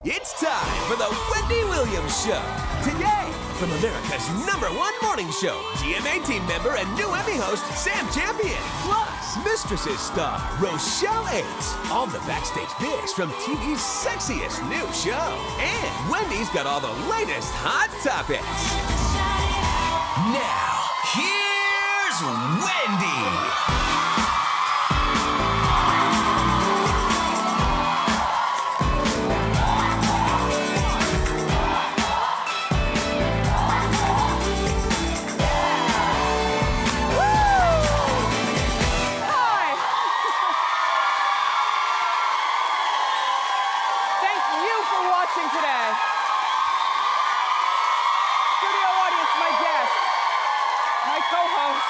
It's time for the Wendy Williams Show. Today, from America's #1 morning show, GMA team member and new Emmy host, Sam Champion. Plus, Mistresses star, Rochelle Aytes. All the backstage biz from TV's sexiest new show. And Wendy's got all the latest hot topics. Now, here's Wendy. Today. Studio audience, my guest, my co-host,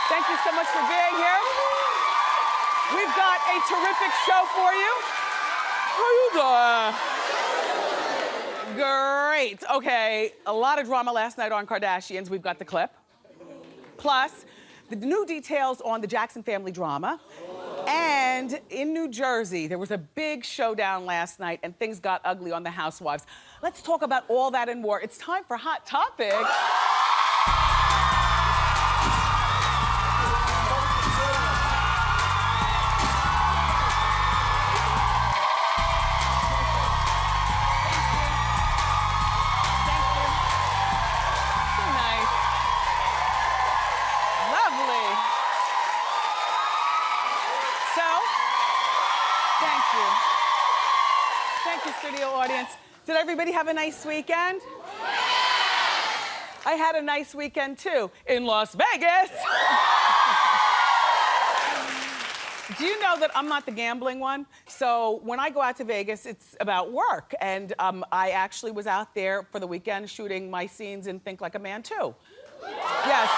thank you so much for being here. We've got a terrific show for you. How you doing? Great. Okay, a lot of drama last night on Kardashians. We've got the clip. Plus, the new details on the Jackson family drama. And in New Jersey, there was a big showdown last night and things got ugly on the housewives. Let's talk about all that and more. It's time for Hot Topics. Thank you, studio audience. Did everybody have a nice weekend? I had a nice weekend too, in Las Vegas. Do you know that I'm not the gambling one? So when I go out to Vegas, it's about work. And I actually was out there for the weekend shooting my scenes in Think Like a Man 2. Yes.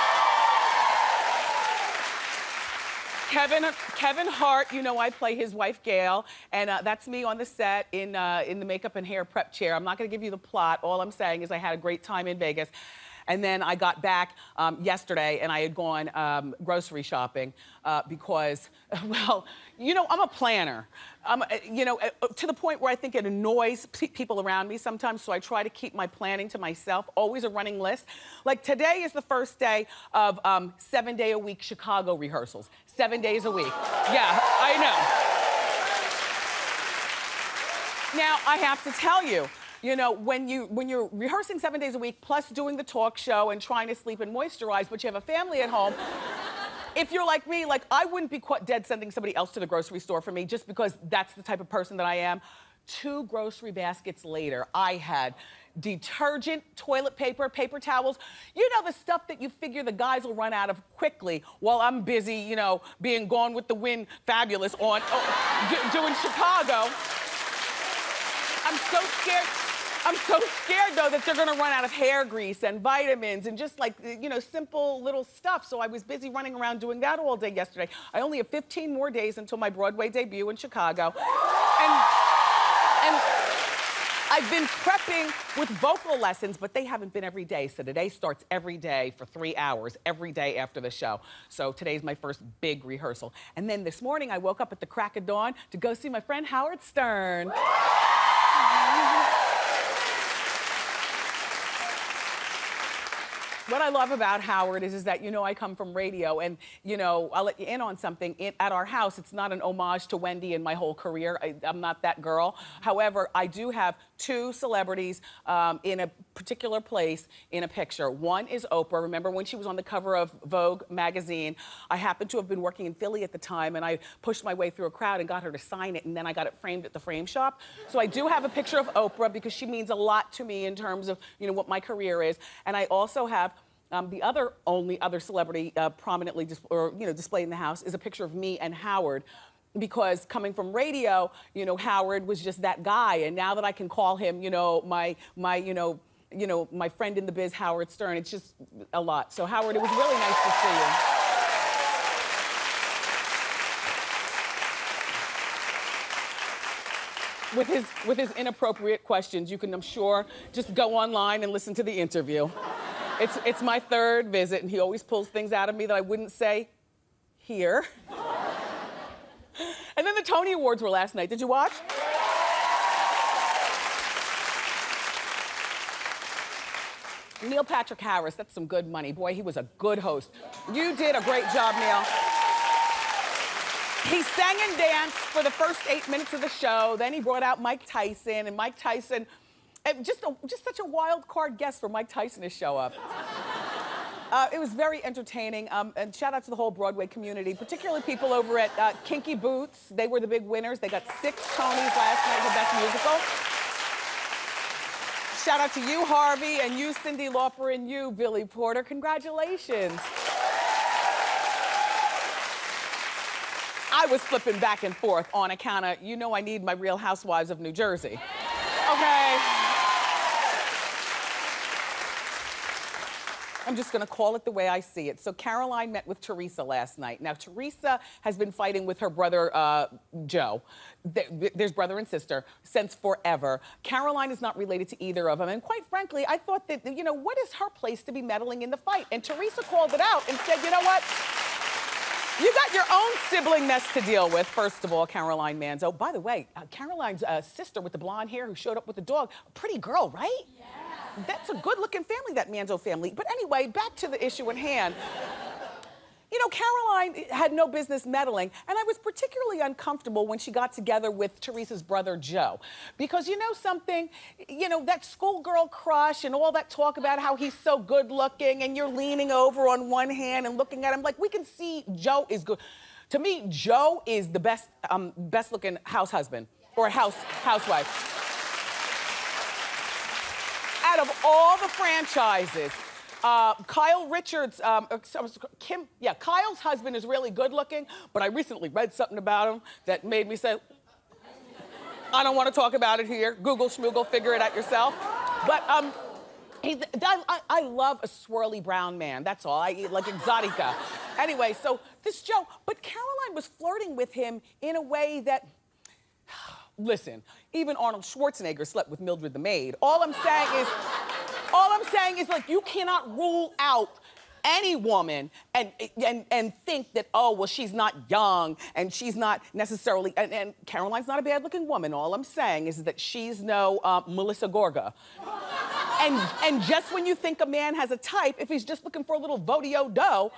Kevin Hart, you know I play his wife, Gail, and that's me on the set in the makeup and hair prep chair. I'm not gonna give you the plot. All I'm saying is I had a great time in Vegas. And then I got back yesterday and I had gone grocery shopping because, well, you know, I'm a planner. To the point where I think it annoys people around me sometimes, so I try to keep my planning to myself, always a running list. Like today is the first day of 7-day-a-week Chicago rehearsals. 7 days a week. Yeah, I know. Now, I have to tell you, you know, when you're rehearsing 7 days a week, plus doing the talk show and trying to sleep and moisturize, but you have a family at home, if you're like me, like I wouldn't be caught dead sending somebody else to the grocery store for me just because that's the type of person that I am. 2 grocery baskets later, I had detergent, toilet paper, paper towels. You know, the stuff that you figure the guys will run out of quickly while I'm busy, you know, being Gone with the Wind fabulous on doing Chicago. I'm so scared, though, that they're gonna run out of hair grease and vitamins and just like, you know, simple little stuff. So I was busy running around doing that all day yesterday. I only have 15 more days until my Broadway debut in Chicago. And I've been prepping with vocal lessons, but they haven't been every day. So today starts every day for 3 hours, every day after the show. So today's my first big rehearsal. And then this morning, I woke up at the crack of dawn to go see my friend Howard Stern. What I love about Howard is that, you know, I come from radio and, you know, I'll let you in on something. At our house, it's not an homage to Wendy and my whole career. I'm not that girl. However, I do have 2 celebrities in a particular place in a picture. One is Oprah. Remember when she was on the cover of Vogue magazine? I happened to have been working in Philly at the time and I pushed my way through a crowd and got her to sign it and then I got it framed at the frame shop. So I do have a picture of Oprah because she means a lot to me in terms of, you know, what my career is. And I also have the only other celebrity prominently displayed in the house is a picture of me and Howard, because coming from radio, you know, Howard was just that guy, and now that I can call him, you know, my friend in the biz, Howard Stern, it's just a lot. So Howard, it was really nice to see you. With his inappropriate questions, you can, I'm sure, just go online and listen to the interview. It's my 3rd visit, and he always pulls things out of me that I wouldn't say here. And then the Tony Awards were last night. Did you watch? Neil Patrick Harris, that's some good money. Boy, he was a good host. You did a great job, Neil. He sang and danced for the first 8 minutes of the show. Then he brought out Mike Tyson, and Mike Tyson, just such a wild card guest for Mike Tyson to show up. It was very entertaining, and shout out to the whole Broadway community, particularly people over at Kinky Boots. They were the big winners. They got 6 Tonys last night for Best Musical. Shout out to you, Harvey, and you, Cyndi Lauper, and you, Billy Porter. Congratulations. I was flipping back and forth on account of, you know I need my Real Housewives of New Jersey. Okay? I'm just gonna call it the way I see it. So Caroline met with Teresa last night. Now, Teresa has been fighting with her brother, Joe. There's brother and sister since forever. Caroline is not related to either of them. And quite frankly, I thought that, you know, what is her place to be meddling in the fight? And Teresa called it out and said, you know what? You got your own sibling mess to deal with, first of all, Caroline Manzo. By the way, Caroline's sister with the blonde hair who showed up with the dog, pretty girl, right? Yeah. That's a good-looking family, that Manzo family. But anyway, back to the issue at hand. You know, Caroline had no business meddling, and I was particularly uncomfortable when she got together with Teresa's brother, Joe. Because you know something? You know, that schoolgirl crush and all that talk about how he's so good-looking and you're leaning over on one hand and looking at him, like, we can see Joe is good. To me, Joe is the best-looking house husband or housewife. Out of all the franchises, Kyle Richards, Kyle's husband is really good looking, but I recently read something about him that made me say, I don't want to talk about it here. Google schmoogle, figure it out yourself. But I love a swirly brown man, that's all. I eat like exotica. Anyway, so this Joe, but Caroline was flirting with him in a way that, listen, even Arnold Schwarzenegger slept with Mildred the maid. All I'm saying is, like, you cannot rule out any woman and think that, oh, well, she's not young and she's not necessarily, and Caroline's not a bad-looking woman. All I'm saying is that she's no Melissa Gorga. And just when you think a man has a type, if he's just looking for a little Vodio dough,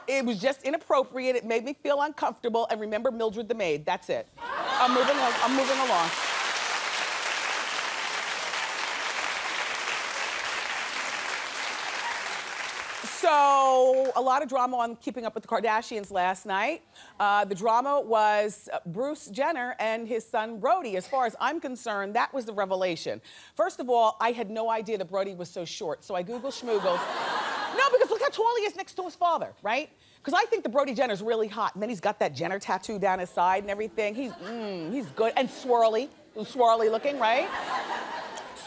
it was just inappropriate. It made me feel uncomfortable. And remember Mildred the maid. That's it. I'm moving along. So, a lot of drama on Keeping Up with the Kardashians last night. The drama was Bruce Jenner and his son Brody. As far as I'm concerned, that was the revelation. First of all, I had no idea that Brody was so short, so I Google schmoogled. No, because look how tall he is next to his father, right? Because I think the Brody Jenner's really hot, and then he's got that Jenner tattoo down his side and everything. He's good, and swirly looking, right?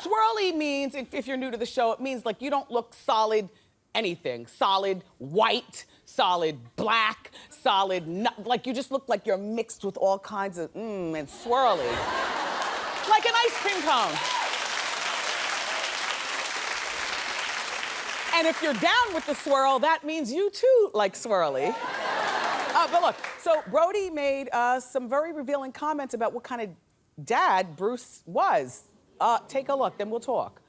Swirly means, if you're new to the show, it means like you don't look solid anything. Solid white, solid black, solid, like you just look like you're mixed with all kinds of and swirly. Like an ice cream cone. And if you're down with the swirl, that means you too like swirly. But look, so Brody made some very revealing comments about what kind of dad Bruce was. Take a look, then we'll talk.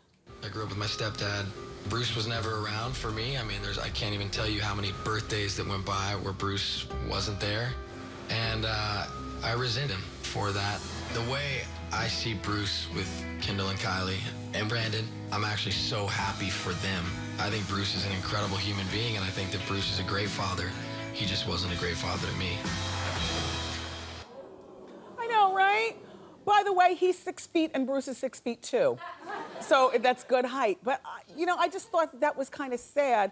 I grew up with my stepdad. Bruce was never around for me. I mean, I can't even tell you how many birthdays that went by where Bruce wasn't there. And I resent him for that. The way I see Bruce with Kendall and Kylie and Brandon, I'm actually so happy for them. I think Bruce is an incredible human being, and I think that Bruce is a great father. He just wasn't a great father to me. I know, right? By the way, he's 6 feet and Bruce is 6 feet too. So that's good height. But, you know, I just thought that was kind of sad.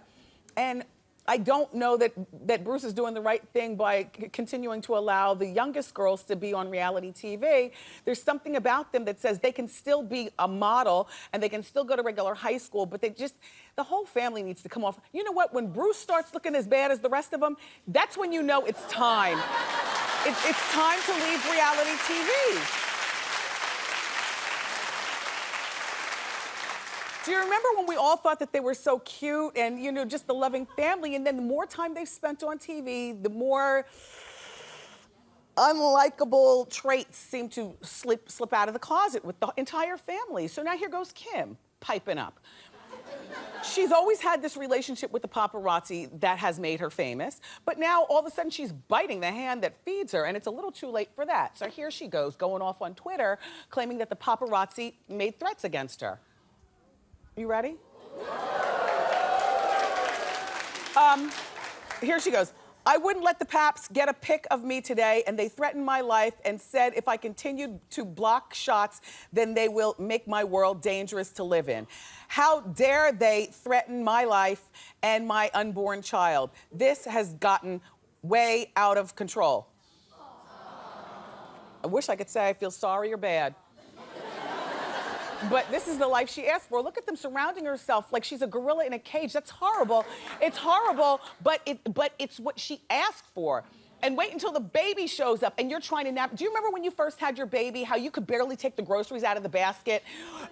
And I don't know that Bruce is doing the right thing by continuing to allow the youngest girls to be on reality TV. There's something about them that says they can still be a model and they can still go to regular high school, but the whole family needs to come off. You know what? When Bruce starts looking as bad as the rest of them, that's when you know it's time. It's time to leave reality TV. Do you remember when we all thought that they were so cute and, you know, just the loving family, and then the more time they've spent on TV, the more unlikable traits seem to slip out of the closet with the entire family. So now here goes Kim piping up. She's always had this relationship with the paparazzi that has made her famous, but now all of a sudden she's biting the hand that feeds her, and it's a little too late for that. So here she goes, going off on Twitter, claiming that the paparazzi made threats against her. You ready? Here she goes. I wouldn't let the Paps get a pic of me today, and they threatened my life and said if I continued to block shots, then they will make my world dangerous to live in. How dare they threaten my life and my unborn child? This has gotten way out of control. I wish I could say I feel sorry or bad. But this is the life she asked for. Look at them surrounding herself like she's a gorilla in a cage. That's horrible. It's horrible, but it's what she asked for. And wait until the baby shows up and you're trying to nap. Do you remember when you first had your baby, how you could barely take the groceries out of the basket?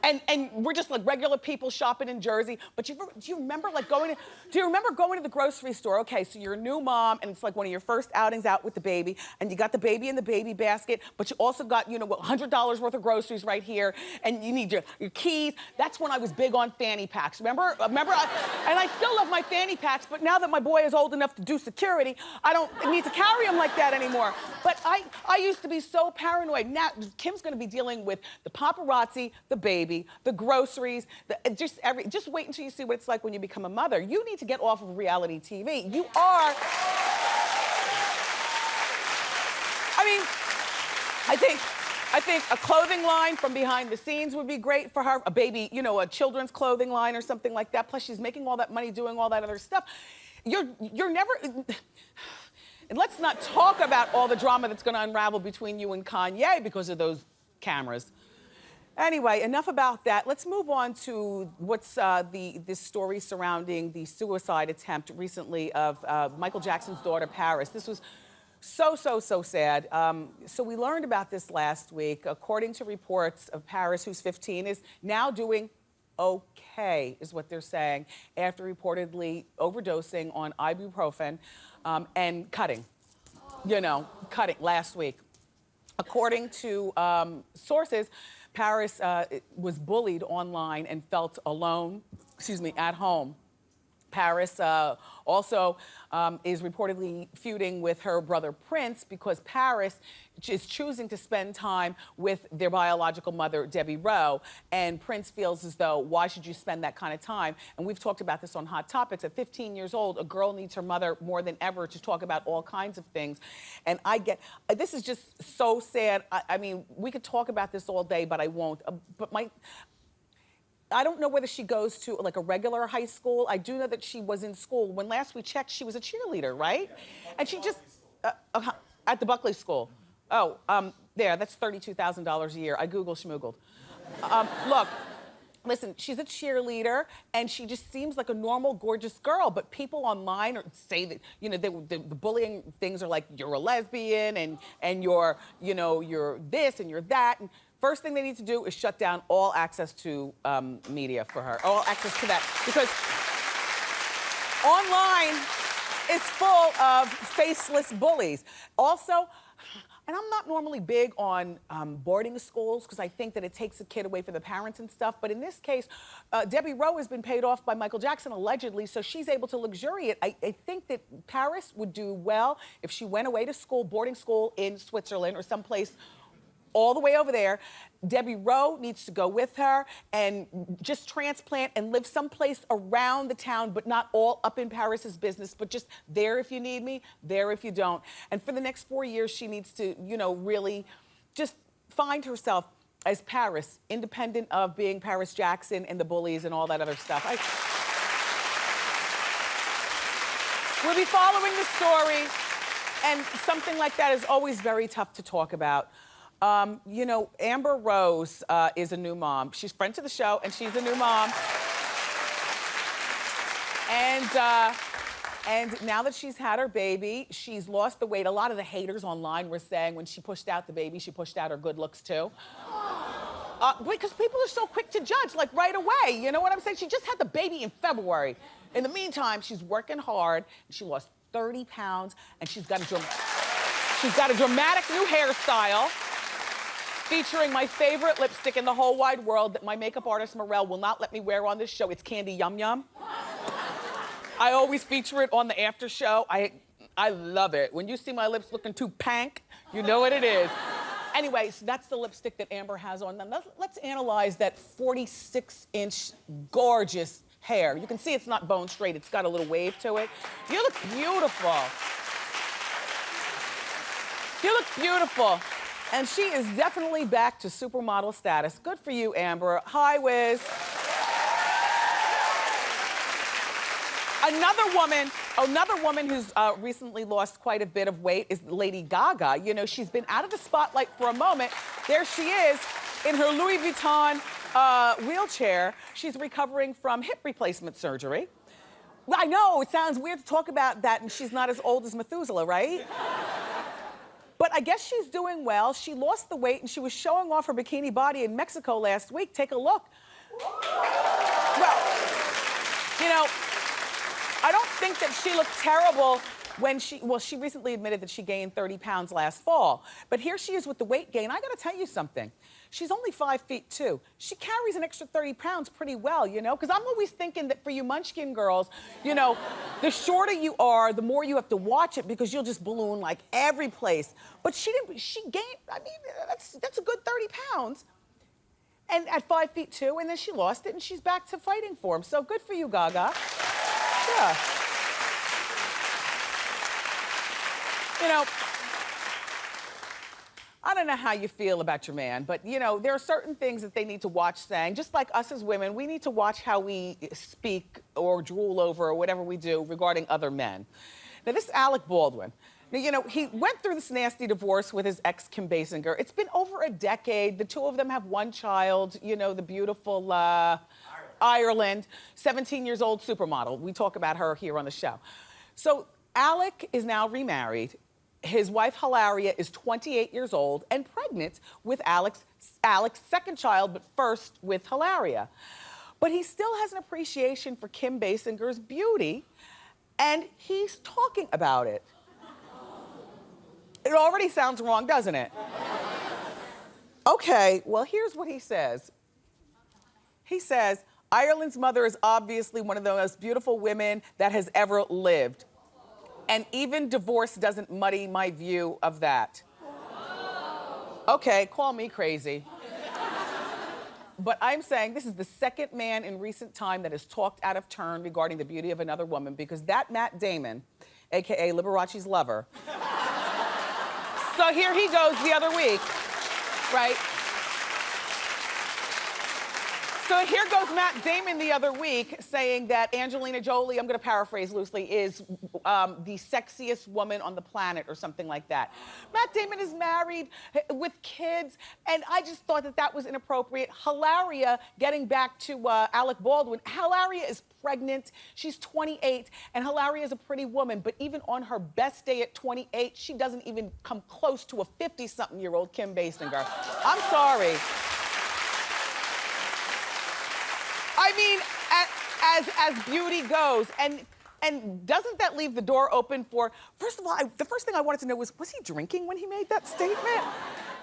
And we're just like regular people shopping in Jersey. But do you remember going to the grocery store? Okay, so you're a new mom and it's like one of your first outings out with the baby and you got the baby in the baby basket, but you also got, $100 worth of groceries right here and you need your keys. That's when I was big on fanny packs. Remember? And I still love my fanny packs, but now that my boy is old enough to do security, I don't need to carry him like that anymore. But I used to be so paranoid. Now Kim's gonna be dealing with the paparazzi, the baby, the groceries, just wait until you see what it's like when you become a mother. You need to get off of reality TV. You are. I think a clothing line from behind the scenes would be great for her. A baby, a children's clothing line or something like that. Plus she's making all that money doing all that other stuff. You're never. And let's not talk about all the drama that's gonna unravel between you and Kanye because of those cameras. Anyway, enough about that. Let's move on to what's this story surrounding the suicide attempt recently of Michael Jackson's daughter, Paris. This was so sad. So we learned about this last week. According to reports of Paris, who's 15, is now doing okay, is what they're saying, after reportedly overdosing on ibuprofen and cutting last week. According to sources, Paris was bullied online and felt alone, at home. Paris also is reportedly feuding with her brother Prince because Paris is choosing to spend time with their biological mother, Debbie Rowe, and Prince feels as though, why should you spend that kind of time? And we've talked about this on Hot Topics. At 15 years old, a girl needs her mother more than ever to talk about all kinds of things. And this is just so sad. I mean, we could talk about this all day, but I won't. I don't know whether she goes to like a regular high school. I do know that she was in school. When last we checked, she was a cheerleader, right? And she just, at the Buckley School. Oh, there, that's $32,000 a year. I schmoogled. Look, listen, she's a cheerleader and she just seems like a normal, gorgeous girl, but people online say that, the bullying things are like, you're a lesbian and you're this and you're that. And first thing they need to do is shut down all access to media for her, all access to that, because online is full of faceless bullies. Also, and I'm not normally big on boarding schools because I think that it takes a kid away from the parents and stuff, but in this case, Debbie Rowe has been paid off by Michael Jackson, allegedly, so she's able to luxuriate. I think that Paris would do well if she went away to school, boarding school in Switzerland or someplace all the way over there. Debbie Rowe needs to go with her and just transplant and live someplace around the town, but not all up in Paris's business, but just there if you need me, there if you don't. And for the next 4 years, she needs to, really just find herself as Paris, independent of being Paris Jackson and the bullies and all that other stuff. We'll be following the story, and something like that is always very tough to talk about. Amber Rose is a new mom. She's friend to the show, and she's a new mom. And now that she's had her baby, she's lost the weight. A lot of the haters online were saying when she pushed out the baby, she pushed out her good looks too. Because people are so quick to judge, like right away. You know what I'm saying? She just had the baby in February. In the meantime, she's working hard. She lost 30 pounds, and she's got a dramatic new hairstyle. featuring my favorite lipstick in the whole wide world that my makeup artist Morel will not let me wear on this show. It's Candy Yum Yum. I always feature it on the after show. I love it. When you see my lips looking too pank, you know what it is. Anyway, so that's the lipstick that Amber has on. Now let's analyze that 46-inch gorgeous hair. You can see it's not bone straight. It's got a little wave to it. You look beautiful. You look beautiful. And she is definitely back to supermodel status. Good for you, Amber. Hi, Wiz. Another woman who's recently lost quite a bit of weight is Lady Gaga. You know, she's been out of the spotlight for a moment. There she is in her Louis Vuitton wheelchair. She's recovering from hip replacement surgery. Well, I know, it sounds weird to talk about that, and she's not as old as Methuselah, right? But I guess she's doing well. She lost the weight, and she was showing off her bikini body in Mexico last week. Take a look. Well, you know, I don't think that she looked terrible when she recently admitted that she gained 30 pounds last fall. But here she is with the weight gain. I gotta tell you something. She's only 5'2". She carries an extra 30 pounds pretty well, you know? Because I'm always thinking that for you munchkin girls, you know, the shorter you are, the more you have to watch it because you'll just balloon like every place. But she gained, I mean, that's a good 30 pounds. And at 5'2", and then she lost it and she's back to fighting for him. So good for you, Gaga. Yeah. You know, I don't know how you feel about your man, but you know, there are certain things that they need to watch saying. Just like us as women, we need to watch how we speak or drool over or whatever we do regarding other men. Now, this Alec Baldwin. Now, you know, he went through this nasty divorce with his ex, Kim Basinger. It's been over a decade. The two of them have one child, you know, the beautiful Ireland, 17 years old supermodel. We talk about her here on the show. So Alec is now remarried. His wife, Hilaria, is 28 years old and pregnant with Alec's second child, but first with Hilaria. But he still has an appreciation for Kim Basinger's beauty, and he's talking about it. It already sounds wrong, doesn't it? Okay, well, here's what he says. He says, Ireland's mother is obviously one of the most beautiful women that has ever lived. And even divorce doesn't muddy my view of that. Okay, call me crazy. But I'm saying this is the second man in recent time that has talked out of turn regarding the beauty of another woman, because that Matt Damon, AKA Liberace's lover. So here he goes the other week, right? So here goes Matt Damon the other week saying that Angelina Jolie, I'm gonna paraphrase loosely, is the sexiest woman on the planet or something like that. Matt Damon is married with kids, and I just thought that that was inappropriate. Hilaria, getting back to Alec Baldwin, Hilaria is pregnant, she's 28, and Hilaria is a pretty woman, but even on her best day at 28, she doesn't even come close to a 50-something-year-old Kim Basinger. I'm sorry. I mean, as beauty goes, and doesn't that leave the door open for, first of all, the first thing I wanted to know was he drinking when he made that statement?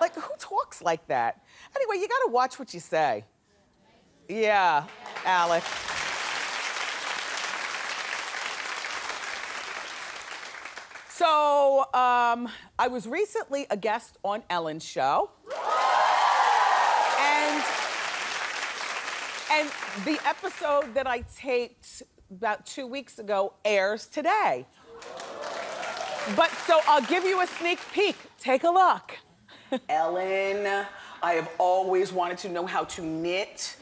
Like, who talks like that? Anyway, you gotta watch what you say. Yeah, Alec. So, I was recently a guest on Ellen's show. And the episode that I taped about 2 weeks ago airs today. But so I'll give you a sneak peek. Take a look. Ellen, I have always wanted to know how to knit.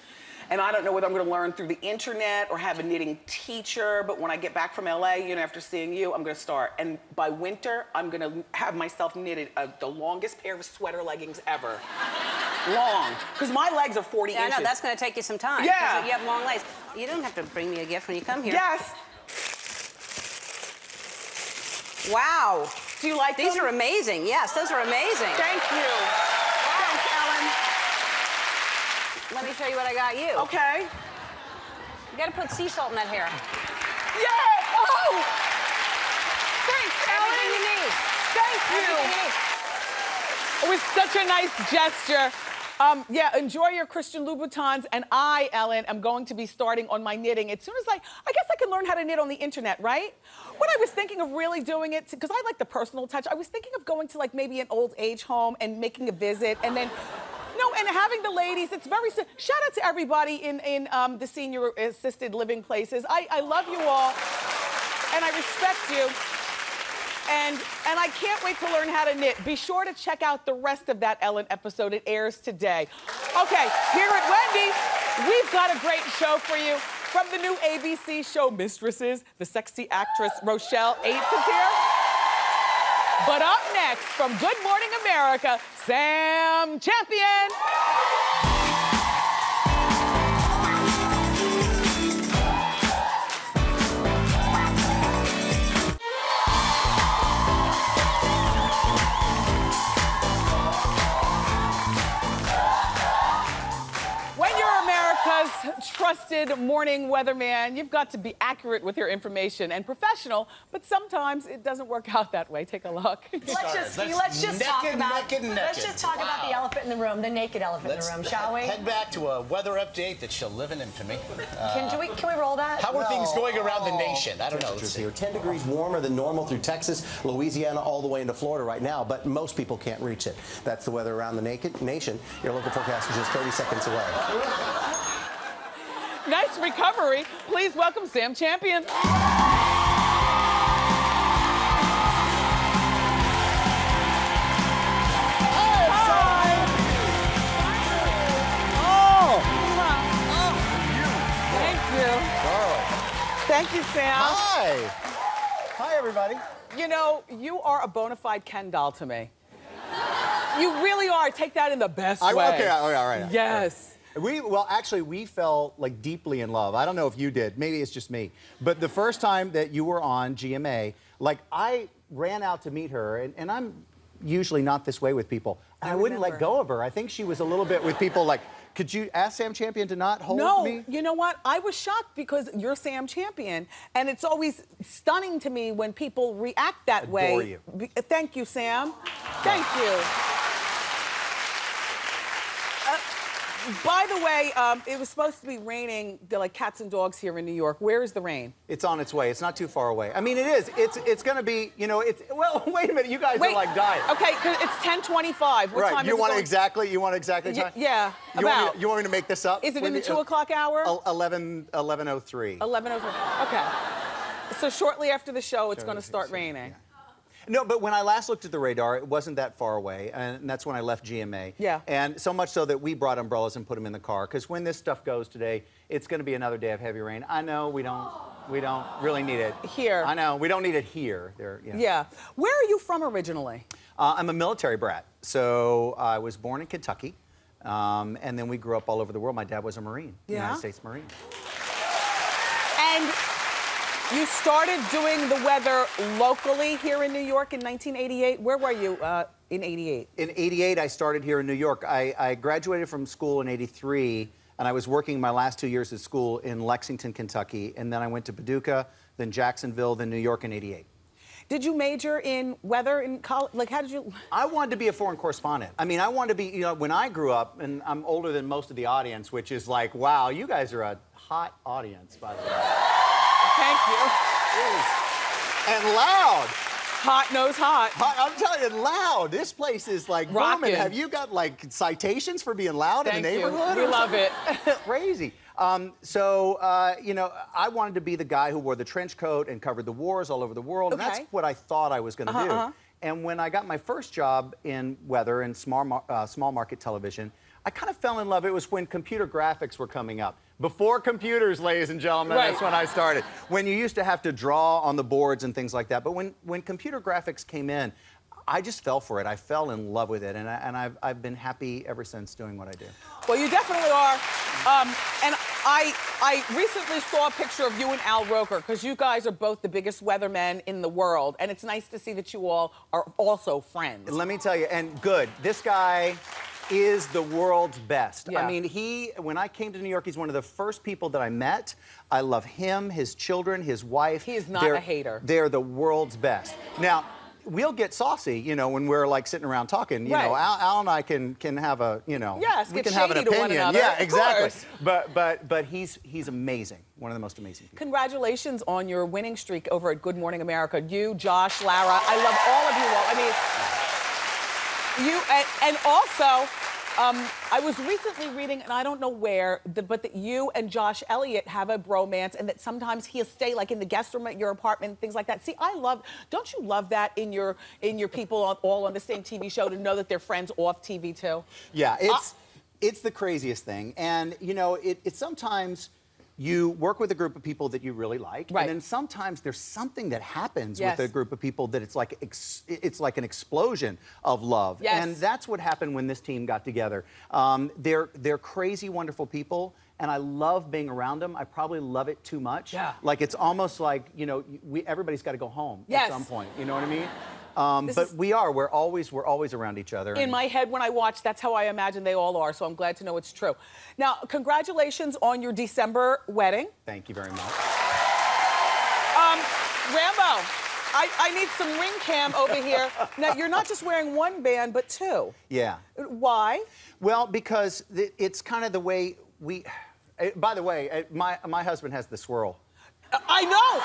And I don't know whether I'm gonna learn through the internet or have a knitting teacher, but when I get back from LA, you know, after seeing you, I'm gonna start. And by winter, I'm gonna have myself knitted the longest pair of sweater leggings ever. Long, because my legs are 40 inches. Yeah, I know, that's gonna take you some time. Yeah. You have long legs. You don't have to bring me a gift when you come here. Yes. Wow. Do you like These them? are amazing. Yes, those are amazing. Thank you. Thanks, Ellen. Let me show you what I got you. Okay. You gotta put sea salt in that hair. Yeah! Oh! Thanks, Ellen. Everything you need. Thank you. Everything you need. It was such a nice gesture. Yeah, enjoy your Christian Louboutins. And I, Ellen, am going to be starting on my knitting as soon as I guess I can learn how to knit on the internet, right? When I was thinking of really doing it, because I like the personal touch, I was thinking of going to like maybe an old age home and making a visit and then, and having the ladies, it's very, shout out to everybody in the senior assisted living places. I love you all and I respect you. And I can't wait to learn how to knit. Be sure to check out the rest of that Ellen episode. It airs today. Okay, here at Wendy, we've got a great show for you. From the new ABC show Mistresses, the sexy actress Rochelle Aytes is here. But up next, from Good Morning America, Sam Champion. Trusted morning weatherman, you've got to be accurate with your information and professional, but sometimes it doesn't work out that way. Take a look. Let's just talk about the elephant in the room, the naked elephant in the room, shall we? Head back to a weather update that shall live in infamy. Can we roll that? How are things going around the nation? I don't know. Temperatures here 10 degrees warmer than normal through Texas, Louisiana, all the way into Florida right now, but most people can't reach it. That's the weather around the nation. Your local forecast is just 30 seconds away. Nice recovery. Please welcome Sam Champion. Thank you, Sam. Hi. Hi, everybody. You know, you are a bona fide Ken doll to me. You really are. Take that in the best way. Okay, all right. Yes. Well, actually, we fell like deeply in love. I don't know if you did. Maybe it's just me. But the first time that you were on GMA, like I ran out to meet her, and I'm usually not this way with people. And I wouldn't let go of her. I think she was a little bit with people like, could you ask Sam Champion to not hold me? No, you know what? I was shocked because you're Sam Champion, and it's always stunning to me when people react that way. Adore you. Thank you, Sam. Thank you. By the way, it was supposed to be raining like cats and dogs here in New York. Where is the rain? It's on its way. It's not too far away. I mean, it is. It's going to be, well, wait a minute. You guys are like dying. Okay, 'cause it's 10:25. What time is you it want going? exactly time? Yeah, You want me to make this up? Is it in the 2 o'clock hour? 11:03. 11:03. Okay. So shortly after the show, it's going to start raining. Yeah. No, but when I last looked at the radar, it wasn't that far away, and that's when I left GMA. Yeah. And so much so that we brought umbrellas and put them in the car, because when this stuff goes today, it's going to be another day of heavy rain. I know we don't really need it here. I know we don't need it here. Yeah. Where are you from originally? I'm a military brat, so I was born in Kentucky, and then we grew up all over the world. My dad was a Marine, United States Marine. And you started doing the weather locally here in New York in 1988. Where were you in 88? In 88, I started here in New York. I graduated from school in 83, and I was working my last 2 years at school in Lexington, Kentucky, and then I went to Paducah, then Jacksonville, then New York in 88. Did you major in weather in college? Like, how did you? I wanted to be a foreign correspondent. I mean, I wanted to be, when I grew up, and I'm older than most of the audience, which is like, wow, you guys are a hot audience, by the way. Thank you. And loud. Hot knows hot. I'm telling you, loud. This place is like booming. Have you got like citations for being loud in the neighborhood? We love it. Crazy. I wanted to be the guy who wore the trench coat and covered the wars all over the world. Okay. And that's what I thought I was going to do. And when I got my first job in weather and small market television, I kind of fell in love. It was when computer graphics were coming up. Before computers, ladies and gentlemen, that's when I started. When you used to have to draw on the boards and things like that. But when computer graphics came in, I just fell for it. I fell in love with it, and I've been happy ever since doing what I do. Well, you definitely are. And I recently saw a picture of you and Al Roker, because you guys are both the biggest weathermen in the world, and it's nice to see that you all are also friends. Let me tell you, and good. This guy is the world's best. Yeah. I mean, when I came to New York, he's one of the first people that I met. I love him, his children, his wife. He is not a hater. They're the world's best. Now, we'll get saucy, you know, when we're like sitting around talking. You know, Right. Al and I can have a, you know, Yes, we get can have an shady to one opinion. another, Yeah, of exactly. course. But he's amazing. One of the most amazing people. Congratulations on your winning streak over at Good Morning America. You, Josh, Lara, I love all of you all. I mean, you, and also, I was recently reading, and I don't know where, but that you and Josh Elliott have a bromance, and that sometimes he'll stay like in the guest room at your apartment, things like that. See, don't you love that in your people all on the same TV show, to know that they're friends off TV too? Yeah, it's the craziest thing. And, you know, it's sometimes you work with a group of people that you really like, Right. and then sometimes there's something that happens Yes. with a group of people that it's like an explosion of love. Yes. And that's what happened when this team got together. They're crazy, wonderful people, and I love being around them. I probably love it too much. Yeah. Like, it's almost like, you know, everybody's got to go home Yes. at some point. You know what I mean? This But is- we're always around each other. In my head, when I watch, that's how I imagine they all are, so I'm glad to know it's true. Now, congratulations on your December wedding. Thank you very much. Rambo, I need some ring cam over here. Now, you're not just wearing one band, but two. Yeah. Why? Well, because it's kind of the way we. By the way, my husband has the swirl. I know.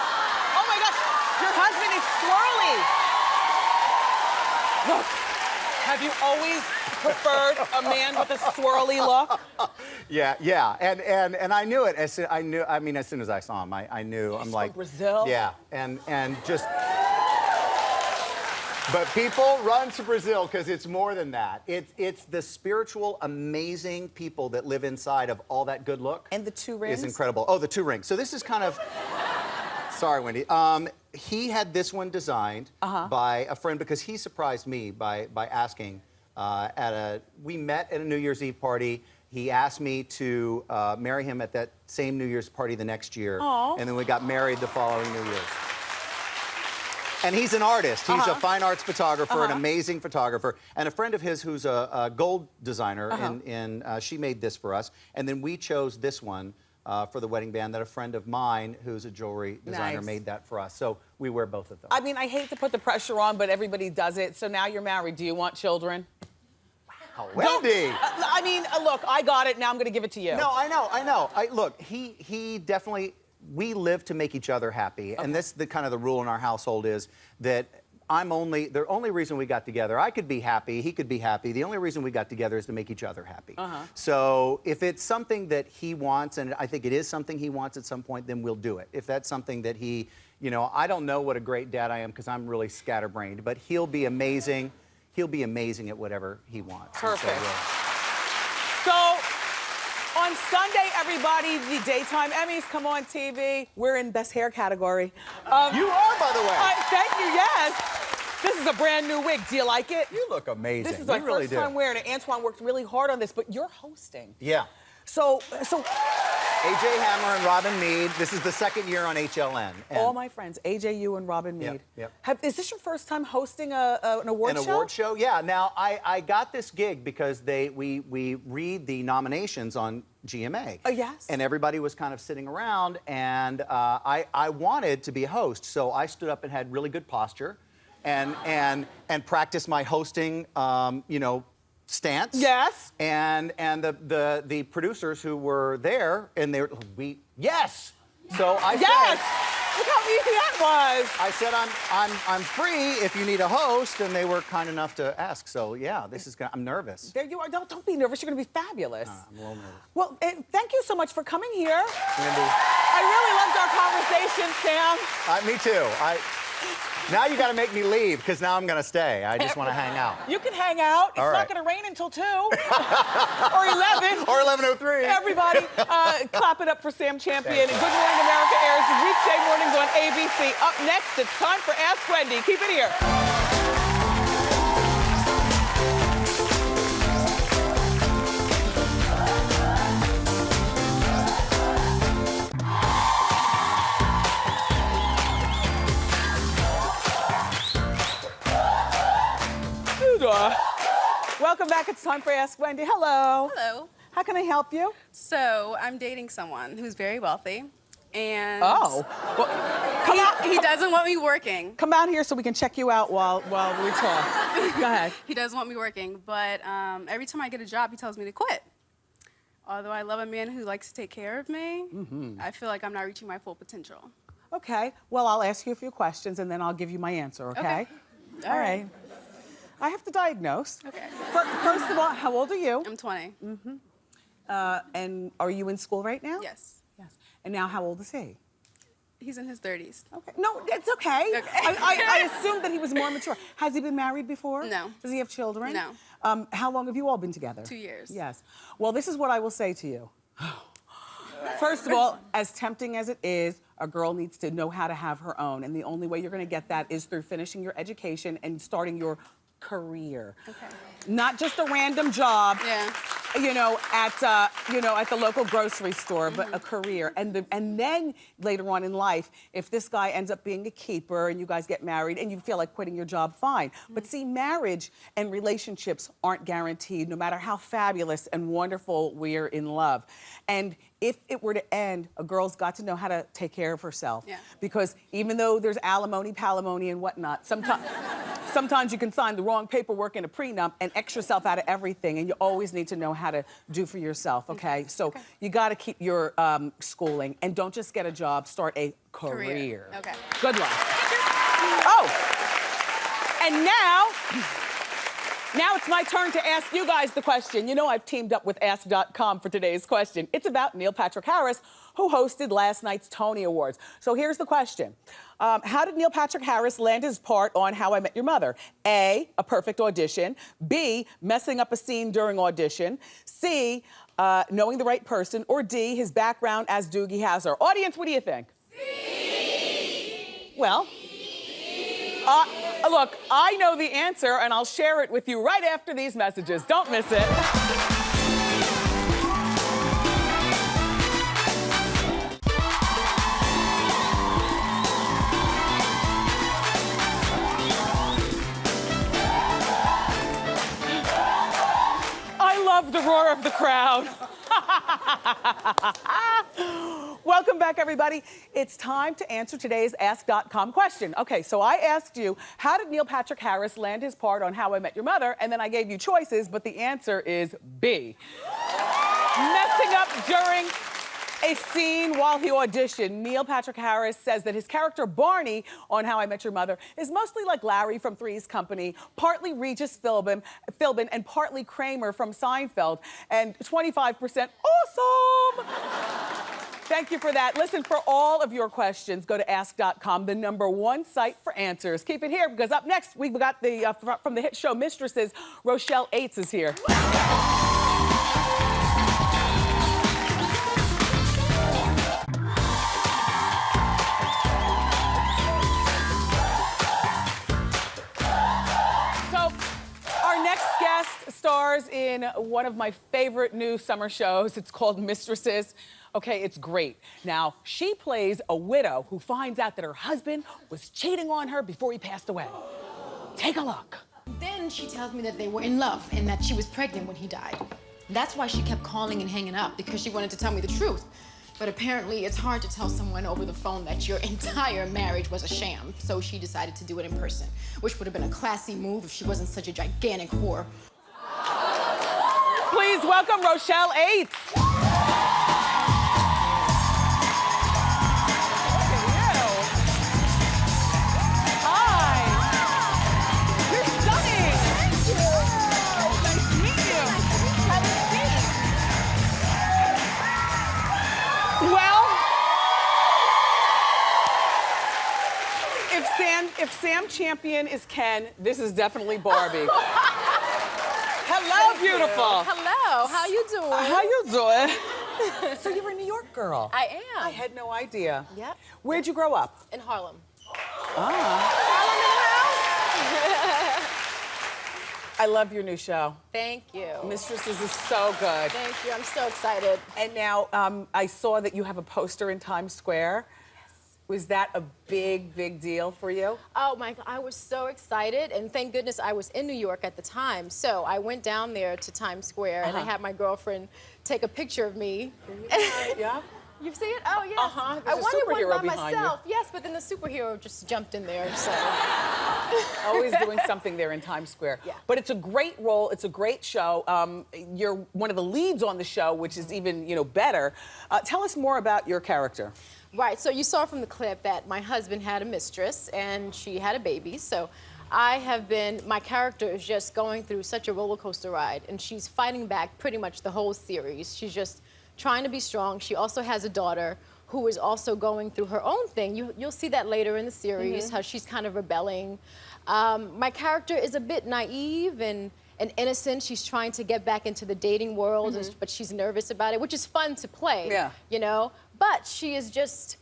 Oh my gosh, your husband is swirly. Look, have you always preferred a man with a swirly look? Yeah, and I knew it. As soon as I saw him, I knew. I'm He's like, from Brazil? Yeah, and just. But people run to Brazil because it's more than that. It's the spiritual, amazing people that live inside of all that good look. And the two rings? Is incredible. Oh, the two rings. So this is kind of. Sorry, Wendy. He had this one designed by a friend because he surprised me by asking we met at a New Year's Eve party. He asked me to marry him at that same New Year's party the next year. Aw. And then we got married the following New Year's. And he's an artist. He's a fine arts photographer, an amazing photographer. And a friend of his who's a gold designer, she made this for us. And then we chose this one for the wedding band that a friend of mine who's a jewelry designer Nice. made that for us. So we wear both of them. I mean, I hate to put the pressure on, but everybody does it. So now you're married. Do you want children? Wendy! I mean, look, I got it. Now I'm going to give it to you. No, I know. Look, he definitely, we live to make each other happy. And this, the kind of the rule in our household is that the only reason we got together, I could be happy, he could be happy. The only reason we got together is to make each other happy. So if it's something that he wants, and I think it is something he wants at some point, then we'll do it. If that's something that he, you know, I don't know what a great dad I am because I'm really scatterbrained, but he'll be amazing. He'll be amazing at whatever he wants. Perfect. And So, on Sunday, everybody, the Daytime Emmys come on TV. We're in Best Hair category. you are, by the way. Thank you, yes. This is a brand new wig. Do you like it? You look amazing. This is my you really first do. time wearing it. Antoine worked really hard on this, but you're hosting. Yeah. So AJ Hammer and Robin Meade. This is the second year on HLN. And all my friends, AJ, you and Robin Meade. Yep. Is this your first time hosting an award show? An award show? Yeah. Now, I got this gig because we read the nominations on GMA. Oh, yes. And everybody was kind of sitting around, and I wanted to be a host, so I stood up and had really good posture and practiced my hosting, stance. Yes. And the producers who were there, and yes. So I Yes. said, Look how easy that was. I said I'm free if you need a host, and they were kind enough to ask. So yeah, I'm nervous. There you are. Don't be nervous. You're going to be fabulous. I'm a little nervous. Well, thank you so much for coming here. Wendy, I really loved our conversation, Sam. me too. Now you got to make me leave because now I'm going to stay. I just want to hang out. You can hang out. It's All not right. going to rain until 2 or 11. Or 11:03. Everybody, clap it up for Sam Champion. And Good Morning America airs weekday mornings on ABC. Up next, it's time for Ask Wendy. Keep it here. Welcome back. It's time for Ask Wendy. Hello. Hello. How can I help you? So I'm dating someone who's very wealthy, And Oh. Well, come out. he doesn't want me working. Come out here so we can check you out while we talk. Go ahead. He doesn't want me working, but every time I get a job, he tells me to quit. Although I love a man who likes to take care of me, I feel like I'm not reaching my full potential. Okay. Well, I'll ask you a few questions and then I'll give you my answer, okay? All right. I have to diagnose. Okay. First of all, how old are you? I'm 20. And are you in school right now? Yes. Yes. And now how old is he? He's in his 30s. Okay. No, it's okay. Okay. I assumed that he was more mature. Has he been married before? No. Does he have children? No. How long have you all been together? 2 years. Yes. Well, this is what I will say to you. First of all, as tempting as it is, a girl needs to know how to have her own. And the only way you're going to get that is through finishing your education and starting your career. Okay. Not just a random job. Yeah. At the local grocery store, but a career. And then later on in life, if this guy ends up being a keeper and you guys get married and you feel like quitting your job, fine. But see, marriage and relationships aren't guaranteed, no matter how fabulous and wonderful we're in love. And if it were to end, a girl's got to know how to take care of herself. Yeah. Because even though there's alimony, palimony, and whatnot, sometimes you can sign the wrong paperwork in a prenup and X yourself out of everything, and you always need to know how to do for yourself, okay? So you gotta keep your schooling, and don't just get a job, start a career. Okay. Good luck. Oh, and now it's my turn to ask you guys the question. You know I've teamed up with Ask.com for today's question. It's about Neil Patrick Harris, who hosted last night's Tony Awards. So here's the question. How did Neil Patrick Harris land his part on How I Met Your Mother? A, a perfect audition. B, messing up a scene during audition. C, knowing the right person. Or D, his background as Doogie Howser. Audience, what do you think? C. Well, look, I know the answer, and I'll share it with you right after these messages. Don't miss it. I love the roar of the crowd. Welcome back, everybody. It's time to answer today's Ask.com question. Okay, so I asked you, how did Neil Patrick Harris land his part on How I Met Your Mother? And then I gave you choices, but the answer is B. Messing up during a scene while he auditioned. Neil Patrick Harris says that his character Barney on How I Met Your Mother is mostly like Larry from Three's Company, partly Regis Philbin, and partly Kramer from Seinfeld, and 25% awesome. Thank you for that. Listen, for all of your questions, go to Ask.com, the #1 site for answers. Keep it here, because up next, we've got the from the hit show Mistresses, Rochelle Aytes is here. Stars in one of my favorite new summer shows. It's called Mistresses. Okay, it's great. Now, she plays a widow who finds out that her husband was cheating on her before he passed away. Take a look. Then she tells me that they were in love and that she was pregnant when he died. That's why she kept calling and hanging up, because she wanted to tell me the truth. But apparently it's hard to tell someone over the phone that your entire marriage was a sham. So she decided to do it in person, which would have been a classy move if she wasn't such a gigantic whore. Please welcome Rochelle Aytes. If Sam Champion is Ken, this is definitely Barbie. Hello, beautiful. Hello, how you doing? How you doing? So you're a New York girl. I am. I had no idea. Yep. Where'd you grow up? In Harlem. I love your new show. Thank you. Mistresses is so good. Thank you, I'm so excited. And now I saw that you have a poster in Times Square. Was that a big, big deal for you? Oh my God, I was so excited, and thank goodness I was in New York at the time. So I went down there to Times Square, and I had my girlfriend take a picture of me. Yeah. You see it? Oh, yes. Uh-huh. I There's a wanted one superhero by behind you. myself. Yes, but then the superhero just jumped in there, so. Always doing something there in Times Square. Yeah. But it's a great role. It's a great show. You're one of the leads on the show, which is even, better. Tell us more about your character. Right, so you saw from the clip that my husband had a mistress and she had a baby, so my character is just going through such a roller coaster ride, and she's fighting back pretty much the whole series. She's just trying to be strong. She also has a daughter who is also going through her own thing. You'll see that later in the series, how she's kind of rebelling. My character is a bit naive and innocent. She's trying to get back into the dating world, but she's nervous about it, which is fun to play, But she is just,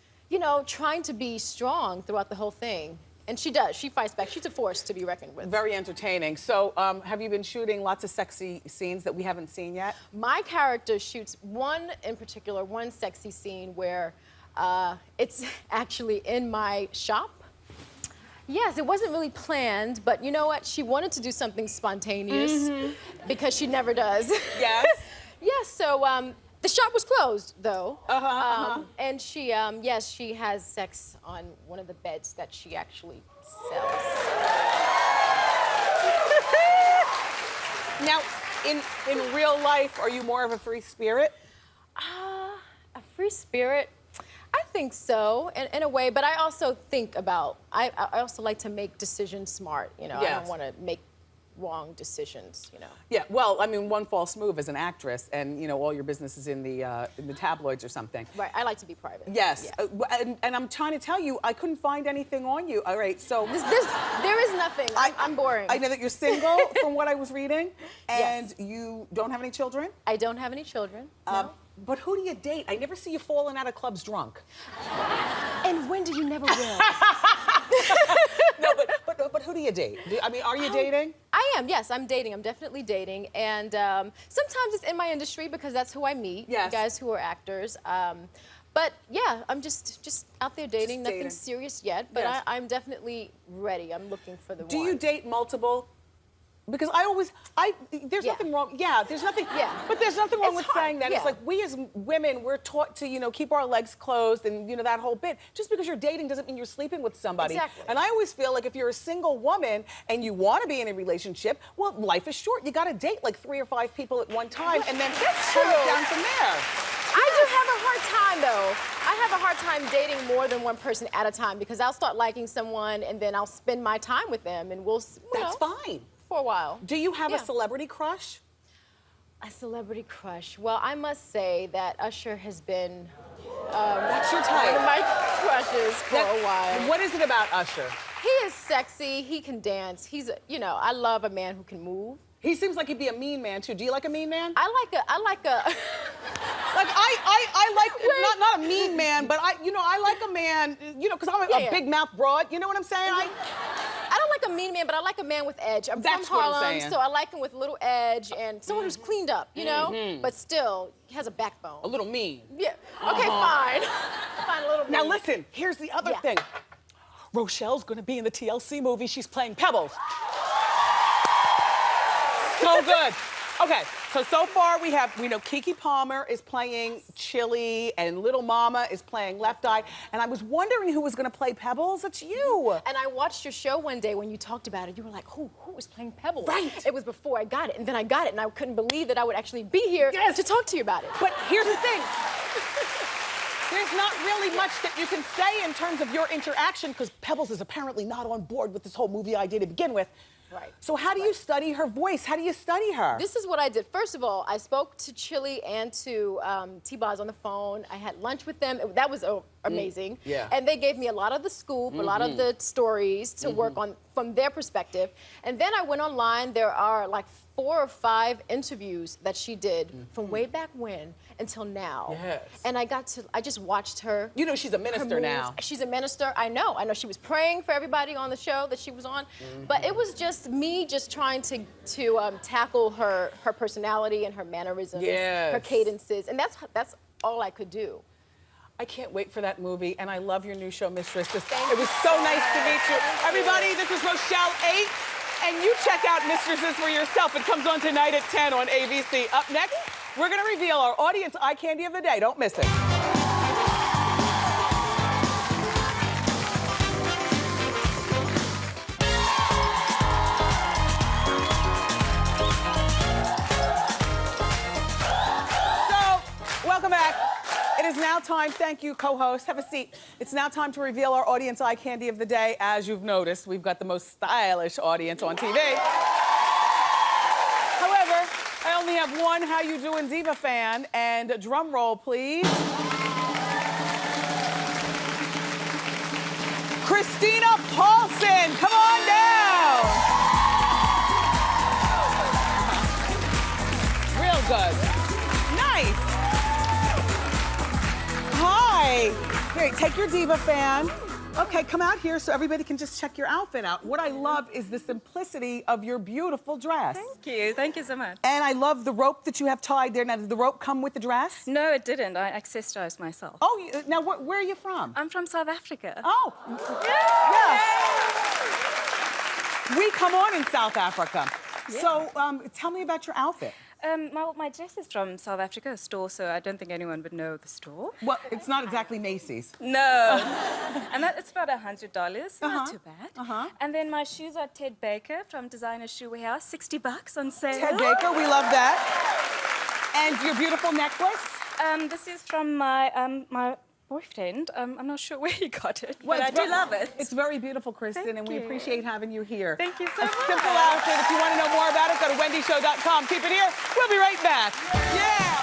trying to be strong throughout the whole thing. And she does. She fights back. She's a force to be reckoned with. Very entertaining. So have you been shooting lots of sexy scenes that we haven't seen yet? My character shoots one sexy scene where it's actually in my shop. Yes, it wasn't really planned, but you know what? She wanted to do something spontaneous because she never does. Yes? Yes, so the shop was closed, though. And she, yes, she has sex on one of the beds that she actually sells. Now, in real life, are you more of a free spirit? A free spirit? I think so, in a way, but I also think about, I also like to make decisions smart, I don't want to make wrong decisions, Yeah, well, I mean, one false move as an actress and, all your business is in the tabloids or something. Right, I like to be private. Yes, Yeah. and I'm trying to tell you, I couldn't find anything on you. All right, so... There is nothing. I'm boring. I know that you're single, from what I was reading, and Yes. you don't have any children? I don't have any children, no. But who do you date? I never see you falling out of clubs drunk. And Wendy, you never will. No, but who do you date? Are you dating? I am, yes, I'm dating. I'm definitely dating. And sometimes it's in my industry because that's who I meet, Yes. guys who are actors. But yeah, I'm just out there dating, Just dating. nothing serious yet, but Yes. I'm definitely ready. I'm looking for the one. Do you date multiple? Because there's Yeah. nothing wrong. Yeah, there's nothing. Yeah. But there's nothing wrong It's with hard, saying that. It's yeah. like we as women, we're taught to, keep our legs closed and, that whole bit. Just because you're dating doesn't mean you're sleeping with somebody. Exactly. And I always feel like if you're a single woman and you want to be in a relationship, well, life is short. You got to date like 3 or 5 people at one time and then That's turn it true. down from there. I do have a hard time, though. I have a hard time dating more than one person at a time because I'll start liking someone and then I'll spend my time with them and we'll, That's fine. for a while. Do you have a Yeah. celebrity crush? A celebrity crush. Well, I must say that Usher has been That's your one type. of my crushes for a while. What is it about Usher? He is sexy. He can dance. He's, I love a man who can move. He seems like he'd be a mean man too. Do you like a mean man? I like a. Like I like not a mean man, but I like a man, because I'm a Yeah. big mouth broad. You know what I'm saying? I don't like a mean man, but I like a man with edge. I'm That's from what I'm Harlem, saying. so I like him with a little edge and someone who's cleaned up, but still he has a backbone. A little mean. Yeah. Okay, fine. Fine, a little Now mean. listen, here's the other Yeah. thing. Rochelle's gonna be in the TLC movie. She's playing Pebbles. So good. Okay, so far we know Keke Palmer is playing Chili and Little Mama is playing Left Eye. And I was wondering who was gonna play Pebbles. It's you. And I watched your show one day when you talked about it. You were like, who was playing Pebbles? Right. It was before I got it, and then I got it, and I couldn't believe that I would actually be here to talk to you about it. But here's the thing. There's not really much that you can say in terms of your interaction because Pebbles is apparently not on board with this whole movie idea to begin with. Right. So how do you study her voice? How do you study her? This is what I did. First of all, I spoke to Chili and to T-Boz on the phone. I had lunch with them. That was amazing. Yeah. And they gave me a lot of the scoop, a lot of the stories to work on from their perspective. And then I went online. There are like 4 or 5 interviews that she did from way back when until now. Yes. And I just watched her. You know she's a minister her now. moves. She's a minister. I know she was praying for everybody on the show that she was on. But it was just me just trying to tackle her personality and her mannerisms, Yes. her cadences. And that's all I could do. I can't wait for that movie, and I love your new show, Mistress. It was so nice to meet you. Everybody, this is Rochelle Aytes, and you check out Mistresses for yourself. It comes on tonight at 10 on ABC. Up next, we're gonna reveal our audience eye candy of the day. Don't miss it. Welcome back. It is now time, thank you, co-host, have a seat. It's now time to reveal our audience eye candy of the day. As you've noticed, we've got the most stylish audience on TV. However, I only have one How You Doing Diva fan, and drum roll, please. Christina Paulson, come on down. Real good. Nice. Hi. Here, take your diva fan. Okay, come out here so everybody can just check your outfit out. What I love is the simplicity of your beautiful dress. Thank you so much. And I love the rope that you have tied there. Now, did the rope come with the dress? No, it didn't. I accessorized myself. Oh, now where are you from? I'm from South Africa. Oh, yeah. We come on in South Africa. Yeah. So tell me about your outfit. My dress is from South Africa, a store, so I don't think anyone would know the store. Well, it's not exactly Macy's. No. And it's about $100, not too bad. And then my shoes are Ted Baker from Designer Shoe Warehouse, $60 on sale. Ted Baker, we love that. And your beautiful necklace? This is from my boyfriend. I'm not sure where he got it, well, but I do love it. It's very beautiful, Kristen, and we appreciate having you here. Thank you so much. A simple outfit. If you want to know more about it, go to wendyshow.com. Keep it here. We'll be right back. Yeah!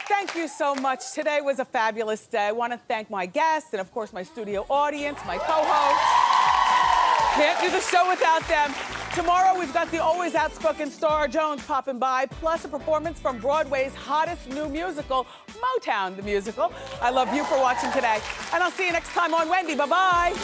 Thank you so much. Today was a fabulous day. I want to thank my guests and, of course, my studio audience, my co-hosts. Can't do the show without them. Tomorrow, we've got the always outspoken Star Jones popping by, plus a performance from Broadway's hottest new musical, Motown the Musical. I love you for watching today. And I'll see you next time on Wendy. Bye-bye.